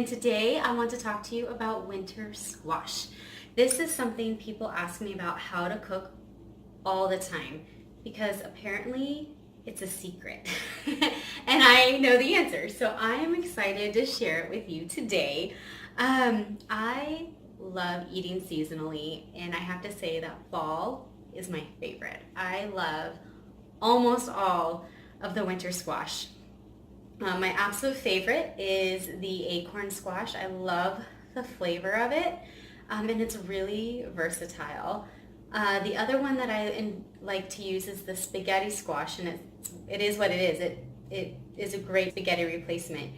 today I want to talk to you about winter squash. This is something people ask me about how to cook all the time because apparently it's a secret and I know the answer. So I am excited to share it with you today. I love eating seasonally, and I have to say that fall is my favorite. I love almost all of the winter squash. My absolute favorite is the Acorn Squash. I love the flavor of it, and it's really versatile. The other one that I like to use is the spaghetti squash, and it is what it is. It is a great spaghetti replacement.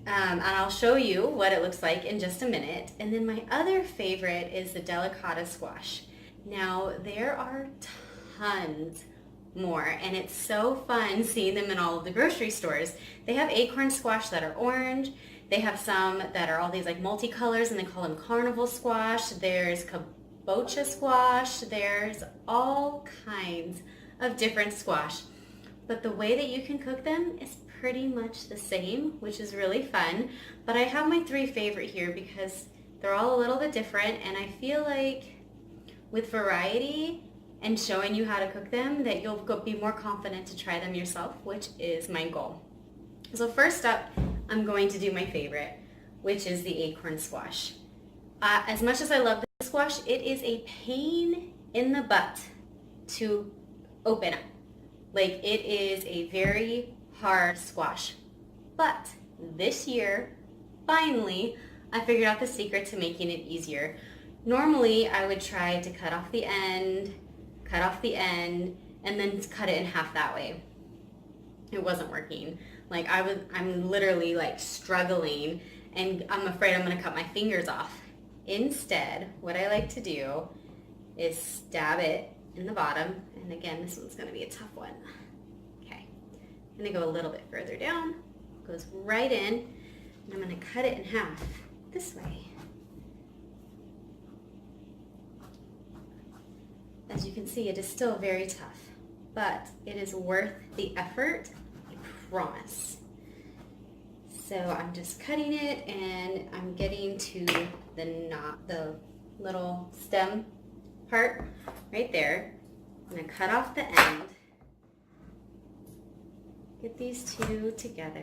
And I'll show you what it looks like in just a minute. And then my other favorite is the Delicata Squash. Now, there are tons more, and it's so fun seeing them in all of the grocery stores. They have acorn squash that are orange. They have some that are all these like multicolors, and they call them carnival squash. There's kabocha squash. There's all kinds of different squash. But the way that you can cook them is pretty much the same, which is really fun. But I have my three favorite here because they're all a little bit different, and I feel like with variety and showing you how to cook them that you'll be more confident to try them yourself, which is my goal. So first up, I'm going to do my favorite, which is the acorn squash. As much as I love the squash, it is a pain in the butt to open up. Like, it is a very hard squash. But this year, finally, I figured out the secret to making it easier. Normally, I would try to cut off the end, and then cut it in half that way. It wasn't working. Like, I'm literally like struggling, and I'm afraid I'm gonna cut my fingers off. Instead, what I like to do is stab it in the bottom, and again, this one's gonna be a tough one. Okay, I'm gonna go a little bit further down, goes right in, and I'm gonna cut it in half this way. As you can see, it is still very tough, but it is worth the effort, I promise. So I'm just cutting it, and I'm getting to the little stem part right there. I'm gonna cut off the end, get these two together,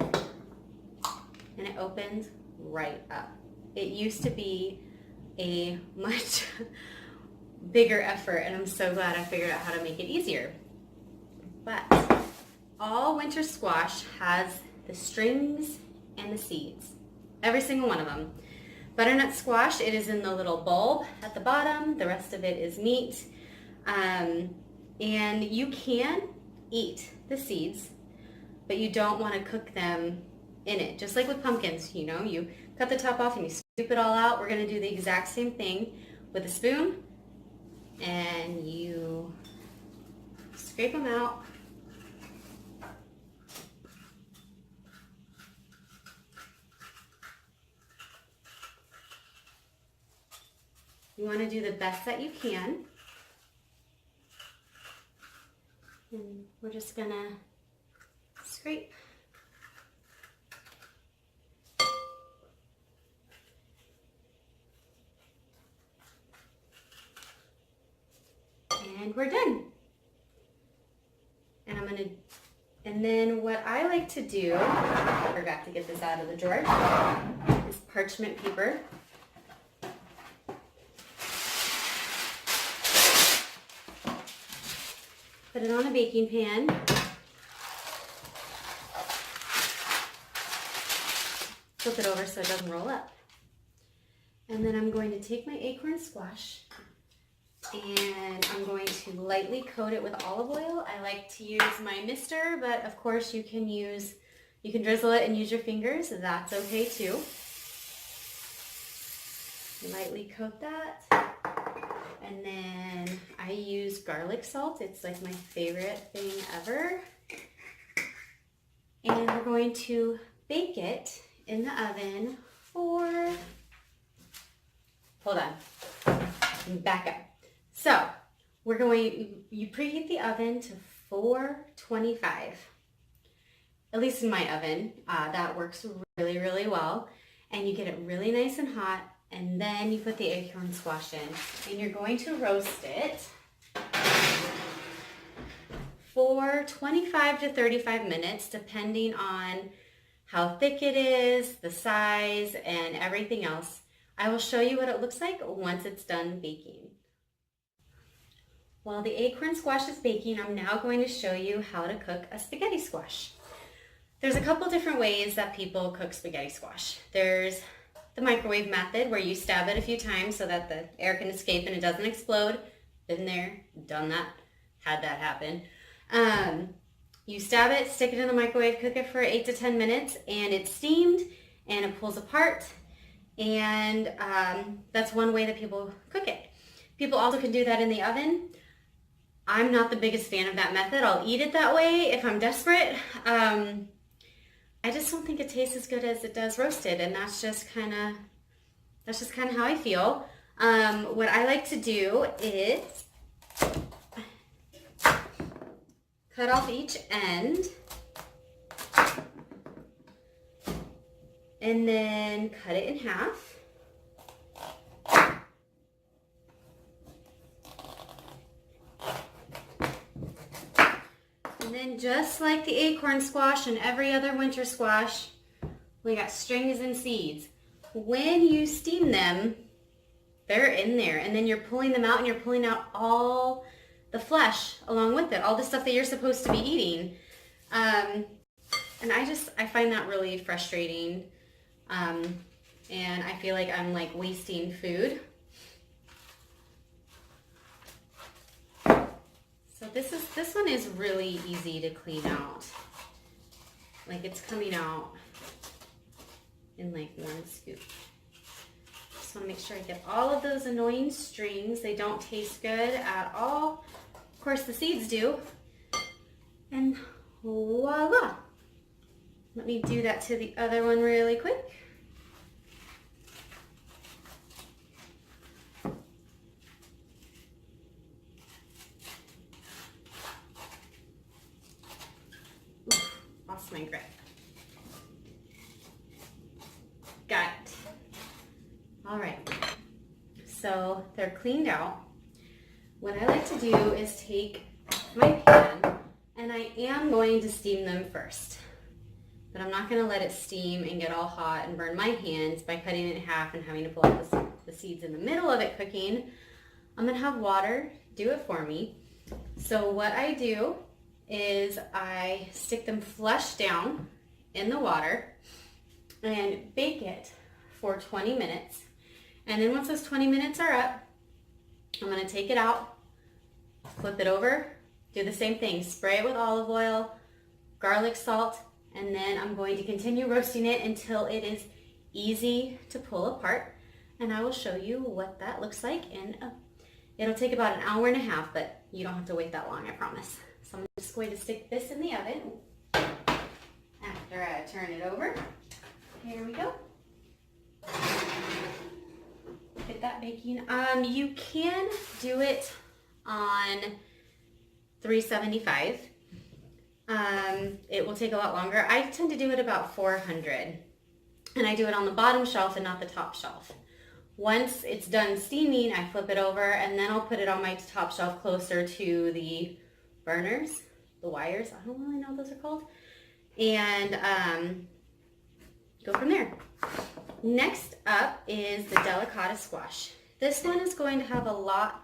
and it opens right up. It used to be a much bigger effort, and I'm so glad I figured out how to make it easier. But all winter squash has the strings and the seeds, every single one of them. Butternut squash, it is in the little bulb at the bottom. The rest of it is meat. And you can eat the seeds, but you don't want to cook them in it. Just like with pumpkins, you cut the top off and you scoop it all out. We're going to do the exact same thing with a spoon, and you scrape them out. You want to do the best that you can. And we're just gonna scrape. And we're done. And then what I like to do, I forgot to get this out of the drawer, is parchment paper. Put it on a baking pan. Flip it over so it doesn't roll up. And then I'm going to take my acorn squash, and I'm going to lightly coat it with olive oil. I like to use my mister, but of course you can drizzle it and use your fingers. That's okay too. Lightly coat that. And then I use garlic salt. It's like my favorite thing ever. And we're going to bake it in the oven for, hold on, back up. So you preheat the oven to 425, at least in my oven. That works really, really well. and you get it really nice and hot, and then you put the acorn squash in, and you're going to roast it for 25 to 35 minutes, depending on how thick it is, the size, and everything else. I will show you what it looks like once it's done baking. While the acorn squash is baking, I'm now going to show you how to cook a spaghetti squash. There's a couple different ways that people cook spaghetti squash. There's the microwave method where you stab it a few times so that the air can escape and it doesn't explode. Been there, done that, had that happen. You stab it, stick it in the microwave, cook it for 8 to 10 minutes, and it's steamed and it pulls apart. And that's one way that people cook it. People also can do that in the oven. I'm not the biggest fan of that method. I'll eat it that way if I'm desperate. I just don't think it tastes as good as it does roasted, and that's just kind of how I feel. What I like to do is cut off each end and then cut it in half. And then just like the acorn squash and every other winter squash, we got strings and seeds. When you steam them, they're in there, and then you're pulling them out and you're pulling out all the flesh along with it, all the stuff that you're supposed to be eating. And I find that really frustrating. And I feel like I'm like wasting food. So this one is really easy to clean out. Like it's coming out in like one scoop. Just want to make sure I get all of those annoying strings. They don't taste good at all. Of course the seeds do. And voila. Let me do that to the other one really quick. Lost my grip. Got it. All right. So they're cleaned out. What I like to do is take my pan, and I am going to steam them first. But I'm not going to let it steam and get all hot and burn my hands by cutting it in half and having to pull out the seeds in the middle of it cooking. I'm going to have water do it for me. So what I do is I stick them flush down in the water and bake it for 20 minutes. And then once those 20 minutes are up, I'm going to take it out, flip it over, do the same thing, spray it with olive oil, garlic salt, and then I'm going to continue roasting it until it is easy to pull apart. And I will show you what that looks like it'll take about an hour and a half, but you don't have to wait that long, I promise. So I'm just going to stick this in the oven after I turn it over. Here we go. Get that baking. You can do it on 375. It will take a lot longer. I tend to do it about 400, and I do it on the bottom shelf and not the top shelf. Once it's done steaming, I flip it over, and then I'll put it on my top shelf closer to the burners, the wires, I don't really know what those are called, and go from there. Next up is the Delicata Squash. This one is going to have a lot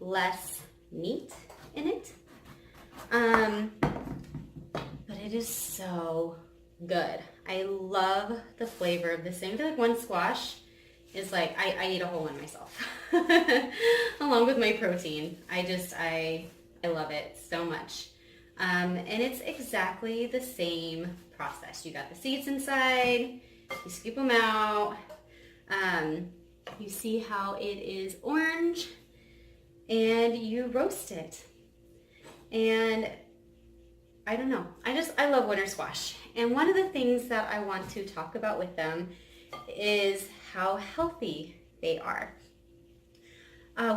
less meat in it, but it is so good. I love the flavor of this thing. I feel like one squash is like, I eat a whole one myself, along with my protein. I love it so much. And it's exactly the same process. You got the seeds inside, you scoop them out, you see how it is orange, and you roast it. And I don't know, I love winter squash. And one of the things that I want to talk about with them is how healthy they are.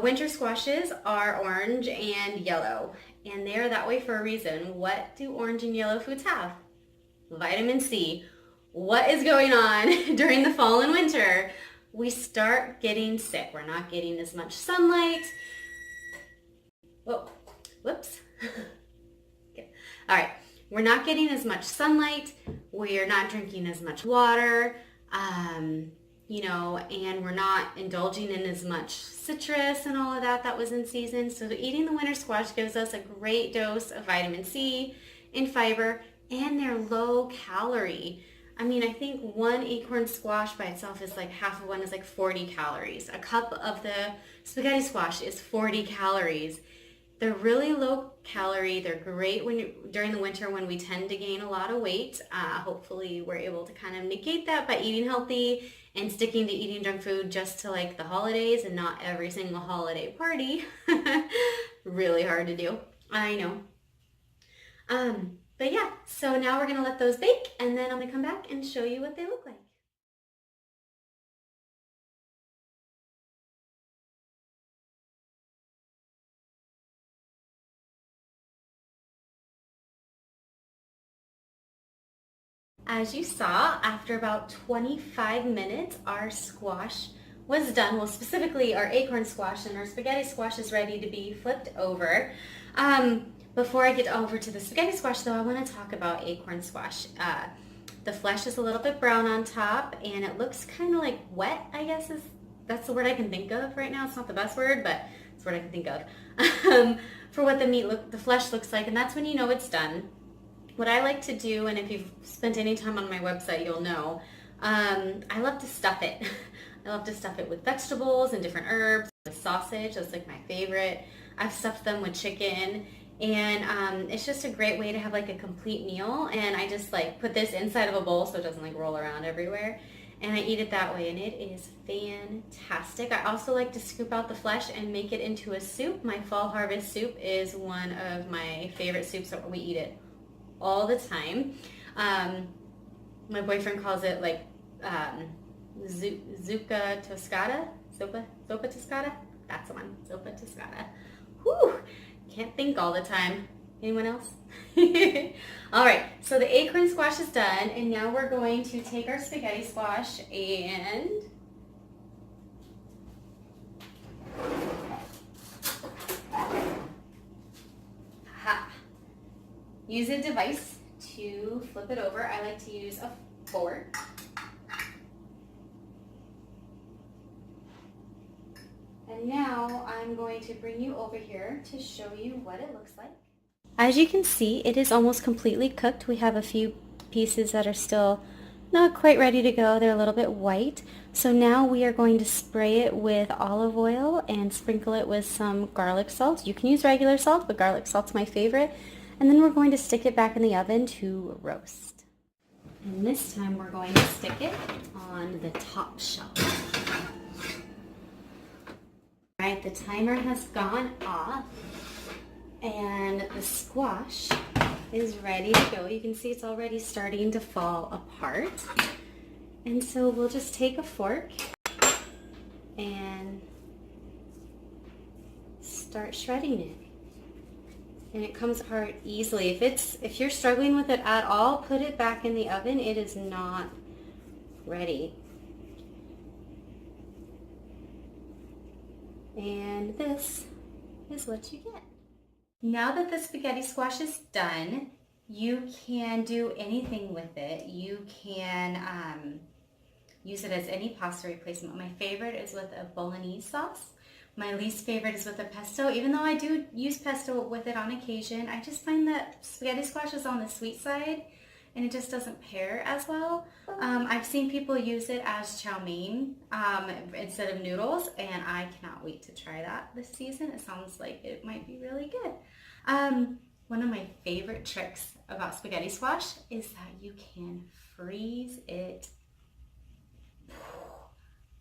Winter squashes are orange and yellow, and they are that way for a reason. What do orange and yellow foods have? Vitamin C. what is going on during the fall and winter? We start getting sick. We're not getting as much sunlight. Whoa, whoops. Okay. All right, we're not getting as much sunlight. We're not drinking as much water, and we're not indulging in as much citrus and all of that was in season. So eating the winter squash gives us a great dose of vitamin C and fiber, and they're low calorie. I mean, I think one acorn squash by itself is like half of one is like 40 calories. A cup of the spaghetti squash is 40 calories. They're really low calorie. They're great during the winter when we tend to gain a lot of weight. Hopefully we're able to kind of negate that by eating healthy and sticking to eating junk food just to like the holidays and not every single holiday party. Really hard to do, I know. But yeah, so now we're gonna let those bake and then I'm gonna come back and show you what they look like. As you saw, after about 25 minutes, our squash was done. Well, specifically our acorn squash, and our spaghetti squash is ready to be flipped over. Before I get over to the spaghetti squash, though, I want to talk about acorn squash. The flesh is a little bit brown on top, and it looks kind of like wet, I guess that's the word I can think of right now. It's not the best word, but it's what I can think of for what the flesh looks like, and that's when you know it's done. What I like to do, and if you've spent any time on my website, you'll know, I love to stuff it. I love to stuff it with vegetables and different herbs, with sausage. That's like my favorite. I've stuffed them with chicken, and it's just a great way to have like a complete meal. And I just like put this inside of a bowl so it doesn't like roll around everywhere. And I eat it that way, and it is fantastic. I also like to scoop out the flesh and make it into a soup. My fall harvest soup is one of my favorite soups, so we eat it all the time. My boyfriend calls it like zucca toscata. Zuppa toscata? That's the one. Zuppa toscata. Whew! Can't think all the time. Anyone else? All right, so the acorn squash is done, and now we're going to take our spaghetti squash and use a device to flip it over. I like to use a fork. And now I'm going to bring you over here to show you what it looks like. As you can see, it is almost completely cooked. We have a few pieces that are still not quite ready to go. They're a little bit white. So now we are going to spray it with olive oil and sprinkle it with some garlic salt. You can use regular salt, but garlic salt's my favorite. And then we're going to stick it back in the oven to roast. And this time we're going to stick it on the top shelf. All right, the timer has gone off and the squash is ready to go. You can see it's already starting to fall apart. And so we'll just take a fork and start shredding it. And it comes apart easily. If you're struggling with it at all, put it back in the oven. It is not ready. And this is what you get. Now that the spaghetti squash is done, you can do anything with it. You can use it as any pasta replacement. My favorite is with a bolognese sauce. My least favorite is with a pesto. Even though I do use pesto with it on occasion, I just find that spaghetti squash is on the sweet side and it just doesn't pair as well. I've seen people use it as chow mein instead of noodles, and I cannot wait to try that this season. It sounds like it might be really good. One of my favorite tricks about spaghetti squash is that you can freeze it.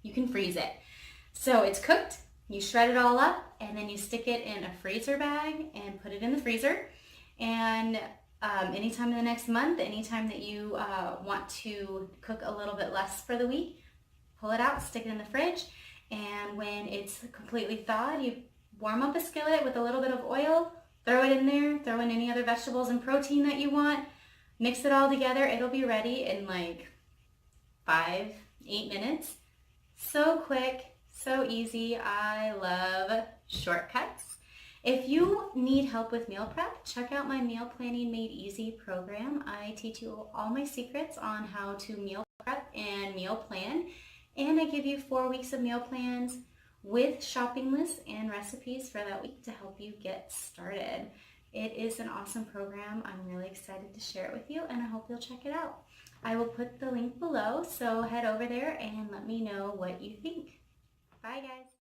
You can freeze it. So it's cooked, you shred it all up, and then you stick it in a freezer bag and put it in the freezer. And anytime in the next month, anytime that you want to cook a little bit less for the week, pull it out, stick it in the fridge, and when it's completely thawed, you warm up a skillet with a little bit of oil, throw it in there, throw in any other vegetables and protein that you want, mix it all together. It'll be ready in like 5, 8 minutes. So quick, so easy. I love shortcuts. If you need help with meal prep, check out my Meal Planning Made Easy program. I teach you all my secrets on how to meal prep and meal plan, and I give you 4 weeks of meal plans with shopping lists and recipes for that week to help you get started. It is an awesome program. I'm really excited to share it with you, and I hope you'll check it out. I will put the link below, so head over there and let me know what you think. Bye, guys.